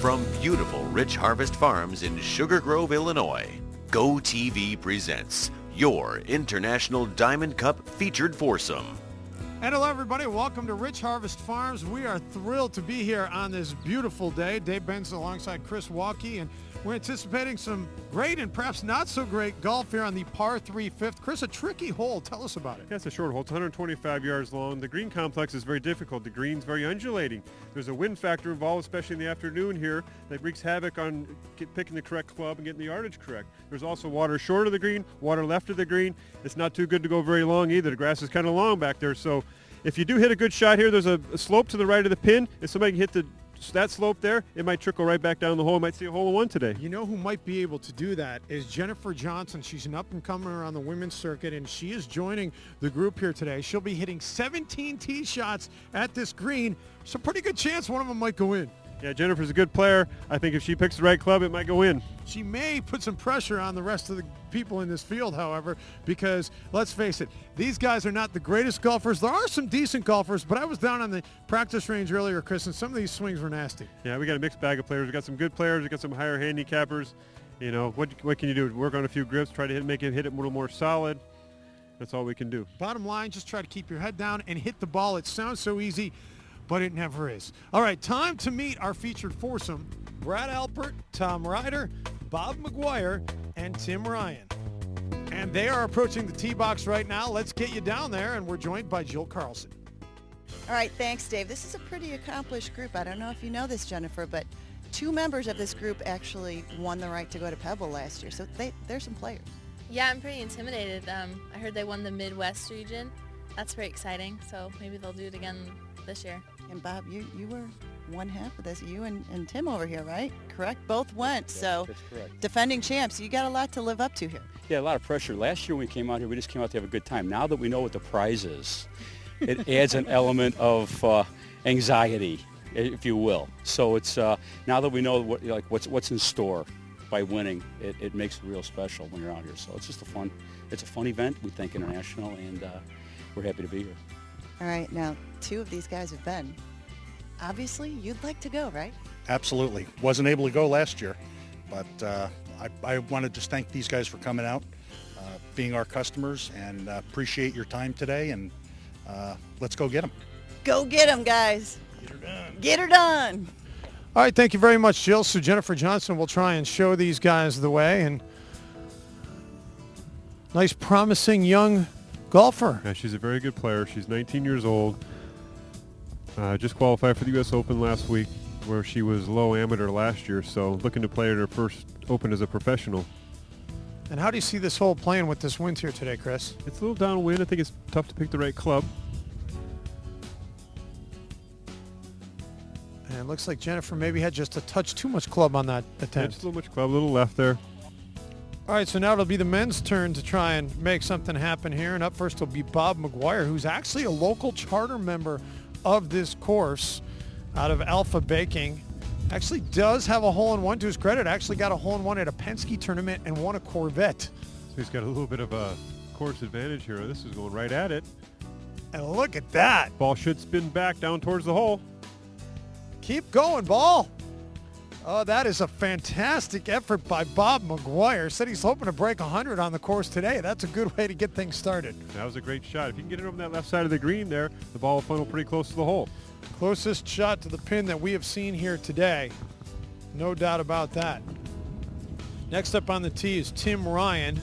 From beautiful Rich Harvest Farms in Sugar Grove, Illinois, Go TV presents your International Diamond Cup featured foursome. And hello, everybody. Welcome to Rich Harvest Farms. We are thrilled to be here on this beautiful day. Dave Benson alongside Chris Walkie, and we're anticipating some great and perhaps not so great golf here on the par 3 fifth. Chris, a tricky hole. Tell us about it. Yeah, it's a short hole. It's 125 yards long. The green complex is very difficult. The green's very undulating. There's a wind factor involved, especially in the afternoon here, that wreaks havoc on picking the correct club and getting the yardage correct. There's also water short of the green, water left of the green. It's not too good to go very long either. The grass is kind of long back there, so if you do hit a good shot here, there's a slope to the right of the pin. If somebody can hit that slope there, it might trickle right back down the hole. Might see a hole-in-one today. You know who might be able to do that is Jennifer Johnson. She's an up-and-comer on the women's circuit, and she is joining the group here today. She'll be hitting 17 tee shots at this green. So pretty good chance one of them might go in. Yeah, Jennifer's a good player. I think if she picks the right club, it might go in. She may put some pressure on the rest of the people in this field, however, because let's face it, these guys are not the greatest golfers. There are some decent golfers, but I was down on the practice range earlier, Chris, and some of these swings were nasty. Yeah, we got a mixed bag of players. We got some good players. We got some higher handicappers. You know, what can you do? Work on a few grips, try to make it hit it a little more solid. That's all we can do. Bottom line, just try to keep your head down and hit the ball. It sounds so easy, but it never is. All right, time to meet our featured foursome: Brad Alpert, Tom Ryder, Bob McGuire, and Tim Ryan. And they are approaching the tee box right now. Let's get you down there, and we're joined by Jill Carlson. All right, thanks, Dave. This is a pretty accomplished group. I don't know if you know this, Jennifer, but 2 members of this group actually won the right to go to Pebble last year, so they're some players. Yeah, I'm pretty intimidated. I heard they won the Midwest region. That's very exciting, so maybe they'll do it again this year. And Bob, you were one half of this, you and Tim over here, right? Correct? Both went, so that's correct. Defending champs, you got a lot to live up to here. Yeah, a lot of pressure. Last year when we came out here, we just came out to have a good time. Now that we know what the prize is, it adds an element of anxiety, if you will. So it's now that we know what's in store by winning, it makes it real special when you're out here. So it's just it's a fun event. We think international, and we're happy to be here. All right, now 2 of these guys have been. Obviously, you'd like to go, right? Absolutely. Wasn't able to go last year, but I want to just thank these guys for coming out, being our customers, and appreciate your time today, and let's go get them. Go get them, guys. Get her done. Get her done. All right, thank you very much, Jill. So Jennifer Johnson will try and show these guys the way, and nice, promising young golfer. Yeah, she's a very good player. She's 19 years old. Just qualified for the U.S. Open last week, where she was low amateur last year, so looking to play in her first Open as a professional. And how do you see this hole playing with this wind here today, Chris? It's a little downwind. I think it's tough to pick the right club. And it looks like Jennifer maybe had just a touch too much club on that Yeah, attempt. just a little much club, a little left there. All right, so now it'll be the men's turn to try and make something happen here. And up first will be Bob McGuire, who's actually a local charter member of this course out of Alpha Baking. Actually does have a hole-in-one to his credit. Actually got a hole-in-one at a Penske tournament and won a Corvette. So he's got a little bit of a course advantage here. This is going right at it. And look at that. Ball should spin back down towards the hole. Keep going, ball. Oh, that is a fantastic effort by Bob McGuire. Said he's hoping to break 100 on the course today. That's a good way to get things started. That was a great shot. If you can get it over that left side of the green there, the ball will funnel pretty close to the hole. Closest shot to the pin that we have seen here today. No doubt about that. Next up on the tee is Tim Ryan.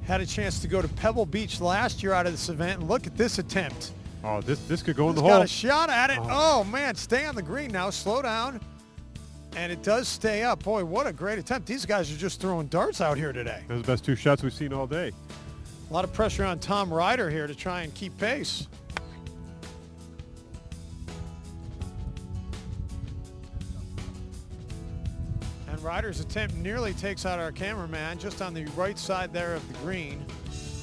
Had a chance to go to Pebble Beach last year out of this event, and look at this attempt. Oh, this could go in the He's hole. got a shot at it. Oh, man, stay on the green now. Slow down. And it does stay up. Boy, what a great attempt. These guys are just throwing darts out here today. Those are the best 2 shots we've seen all day. A lot of pressure on Tom Ryder here to try and keep pace. And Ryder's attempt nearly takes out our cameraman just on the right side there of the green.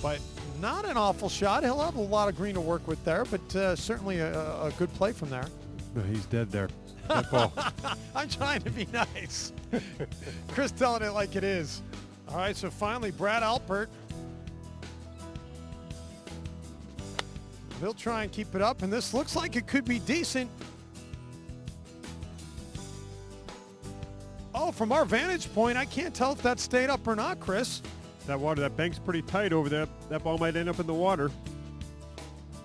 But not an awful shot. He'll have a lot of green to work with there, but certainly a good play from there. No, he's dead there. That ball. I'm trying to be nice. Chris telling it like it is. All right, so finally Brad Alpert. He'll try and keep it up, and this looks like it could be decent. Oh, from our vantage point, I can't tell if that stayed up or not, Chris. That bank's pretty tight over there. That ball might end up in the water.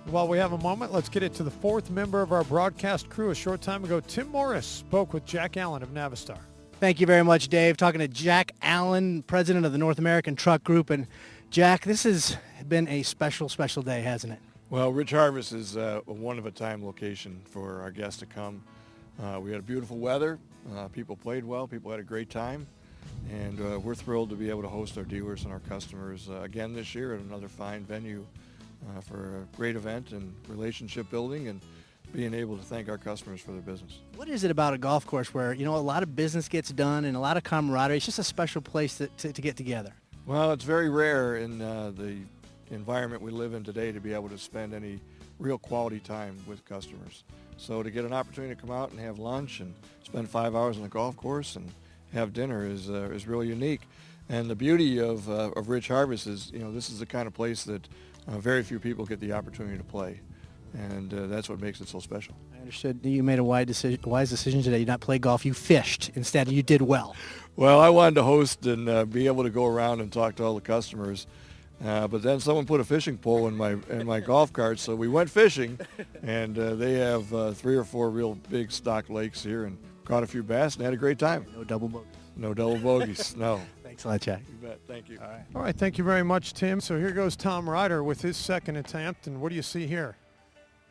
While we have a moment, let's get it to the fourth member of our broadcast crew. A short time ago, Tim Morris spoke with Jack Allen of Navistar. Thank you very much, Dave. Talking to Jack Allen, president of the North American Truck Group. And Jack, this has been a special, special day, hasn't it? Well, Rich Harvest is a one-of-a-time location for our guests to come. We had beautiful weather. People played well. People had a great time. And we're thrilled to be able to host our dealers and our customers again this year at another fine venue for a great event and relationship building and being able to thank our customers for their business. What is it about a golf course where, a lot of business gets done and a lot of camaraderie? It's just a special place to get together. Well, it's very rare in the environment we live in today to be able to spend any real quality time with customers. So to get an opportunity to come out and have lunch and spend 5 hours on the golf course and have dinner is really unique. And the beauty of Rich Harvest is, this is the kind of place that very few people get the opportunity to play. And that's what makes it so special. I understood you made a wise decision today. You not play golf, you fished. Instead, you did well. Well, I wanted to host and be able to go around and talk to all the customers. But then someone put a fishing pole in my golf cart, so we went fishing. And they have 3 or 4 real big stock lakes here and caught a few bass and had a great time. No double bogeys. No double bogeys, no. Thanks a lot, Jack. You bet. Thank you. All right, thank you very much, Tim. So here goes Tom Ryder with his second attempt. And what do you see here?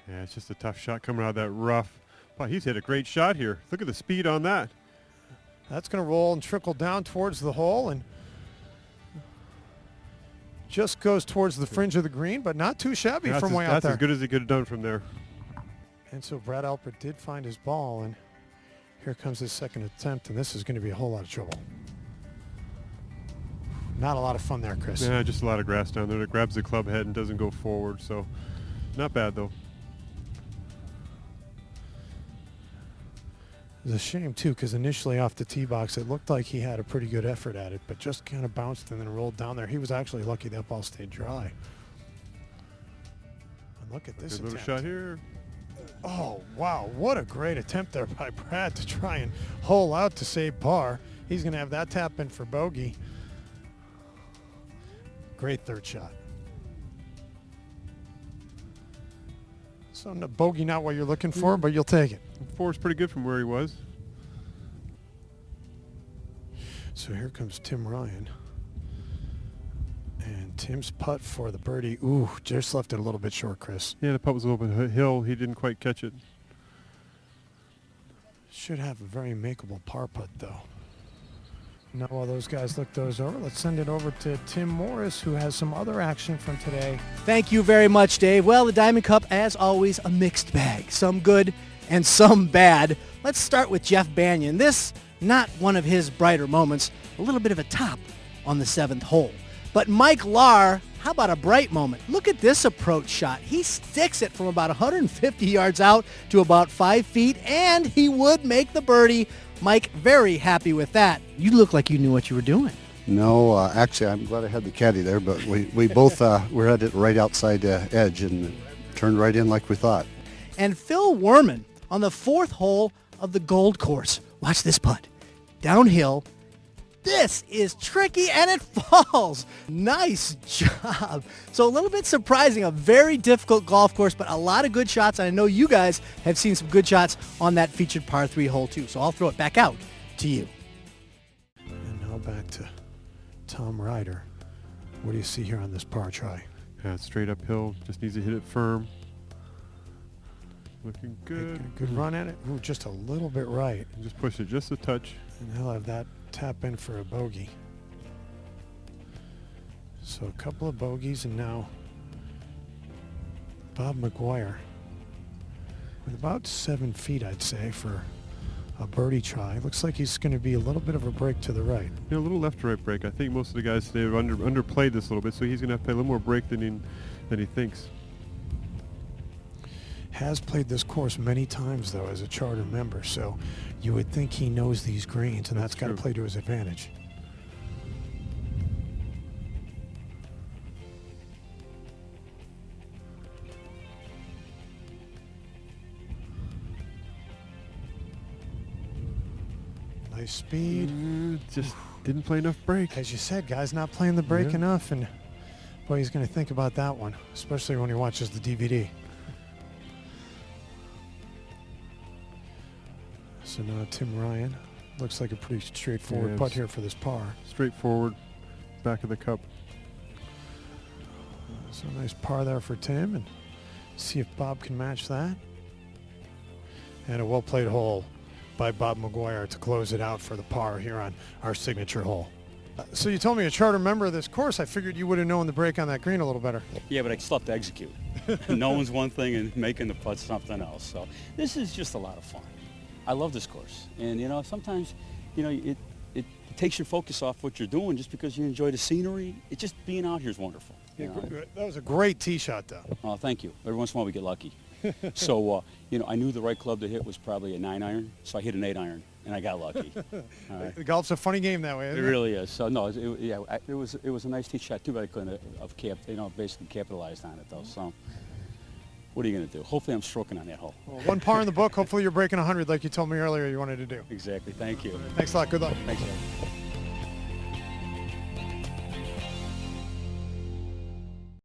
Yeah, it's just a tough shot coming out of that rough. Wow, he's hit a great shot here. Look at the speed on that. That's going to roll and trickle down towards the hole and just goes towards the fringe of the green, but not too shabby from way out there. That's as good as he could have done from there. And so Brad Alpert did find his ball, and here comes his second attempt, and this is going to be a whole lot of trouble. Not a lot of fun there, Chris. Yeah, just a lot of grass down there that grabs the club head and doesn't go forward, so not bad though. It's a shame, too, because initially off the tee box, it looked like he had a pretty good effort at it, but just kind of bounced and then rolled down there. He was actually lucky that ball stayed dry. And look at this Good little attempt. shot here. Oh, wow. What a great attempt there by Brad to try and hole out to save par. He's going to have that tap in for bogey. Great third shot. So no, bogey not what you're looking for, but you'll take it. 4 is pretty good from where he was. So here comes Tim Ryan. And Tim's putt for the birdie. Ooh, just left it a little bit short, Chris. Yeah, the putt was a little bit hill. He didn't quite catch it. Should have a very makeable par putt, though. Now while those guys look those over, let's send it over to Tim Morris, who has some other action from today. Thank you very much, Dave. Well, the Diamond Cup, as always, a mixed bag. Some good and some bad. Let's start with Jeff Banyan. This, not one of his brighter moments, a little bit of a top on the 7th hole. But Mike Lahr, how about a bright moment? Look at this approach shot. He sticks it from about 150 yards out to about 5 feet, and he would make the birdie. Mike, very happy with that. You look like you knew what you were doing. No, actually, I'm glad I had the caddy there, but we both were at it right outside the edge and turned right in like we thought. And Phil Werman on the 4th hole of the Gold Course. Watch this putt. Downhill. This is tricky, and it falls. Nice job. So a little bit surprising, a very difficult golf course, but a lot of good shots. And I know you guys have seen some good shots on that featured par 3 hole too. So I'll throw it back out to you. And now back to Tom Ryder. What do you see here on this par try? Yeah, it's straight uphill. Just needs to hit it firm. Looking good. Making a good run at it. Ooh, just a little bit right. Just push it just a touch. And he'll have that tap in for a bogey. So a couple of bogeys, and now Bob McGuire with about 7 feet, I'd say, for a birdie try. Looks like he's going to be a little bit of a break to the right. Yeah, a little left to right break. I think most of the guys today have underplayed this a little bit, so he's going to have to play a little more break than he thinks. Has played this course many times, though, as a charter member, so you would think he knows these greens, and that's got to play to his advantage. Nice speed. Just didn't play enough break. As you said, guy's not playing the break Yeah. enough, and boy, he's going to think about that one, especially when he watches the DVD. So now Tim Ryan. Looks like a pretty straightforward Yeah, putt here for this par. Straightforward, back of the cup. So nice par there for Tim, and see if Bob can match that. And a well-played hole by Bob McGuire to close it out for the par here on our signature hole. So you told me a charter member of this course. I figured you would have known the break on that green a little better. Yeah, but I still have to execute. Knowing's one thing and making the putt something else. So this is just a lot of fun. I love this course. And, you know, sometimes, you know, it takes your focus off what you're doing just because you enjoy the scenery. It's just being out here is wonderful. Yeah, You know? that was a great tee shot, though. Oh, thank you. Every once in a while we get lucky. So, you know, I knew the right club to hit was probably a 9-iron, so I hit an 8-iron, and I got lucky. All right. Golf's a funny game that way, It isn't it? really is. So no, it was a nice tee shot too, but I couldn't have basically capitalized on it though. So what are you going to do? Hopefully I'm stroking on that hole. Well, one par in the book. Hopefully you're breaking 100 like you told me earlier you wanted to do. Exactly. Thank you. Thanks a lot. Good luck. Thanks, Ed.